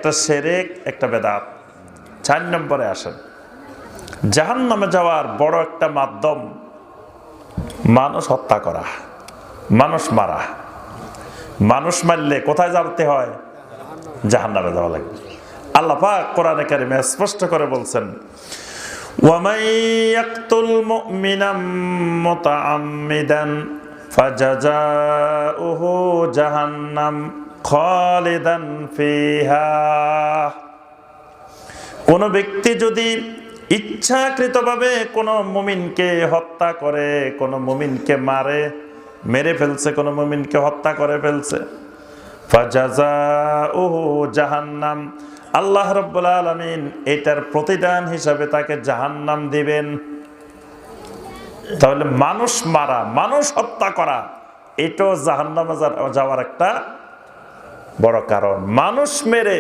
একটা শিরক, একটা বেদাত। 4 নম্বরে আসেন, জাহান্নামে যাওয়ার বড় একটা মাধ্যম মানুষ হত্যা করা, মানুষ মারা। মানুষ মারলে কোথায় যেতে হয়? জাহান্নামে যাওয়া লাগবে। আল্লাহ পাক কোরআনে কারিমে স্পষ্ট করে বলছেন, وَمَن يَقْتُلْ مُؤْمِنًا مُتَعَمِّدًا فَجَزَاؤُهُ جَهَنَّمُ خَالِدًا فِيهَا। কোন ব্যক্তি যদি ইচ্ছাকৃতভাবে কোন মুমিনকে হত্যা করে, কোন মুমিনকে মেরে ফেলছে, কোন মুমিনকে হত্যা করে ফেলছে, ফাজাযাউহু জাহান্নাম, আল্লাহ রাব্বুল আলামিন এটার প্রতিদান হিসাবে তাকে জাহান্নাম দিবেন। তাহলে মানুষ মারা, মানুষ হত্যা করা, এটাও জাহান্নামে যাওয়ার একটা বড় কারণ। মানুষ মেরে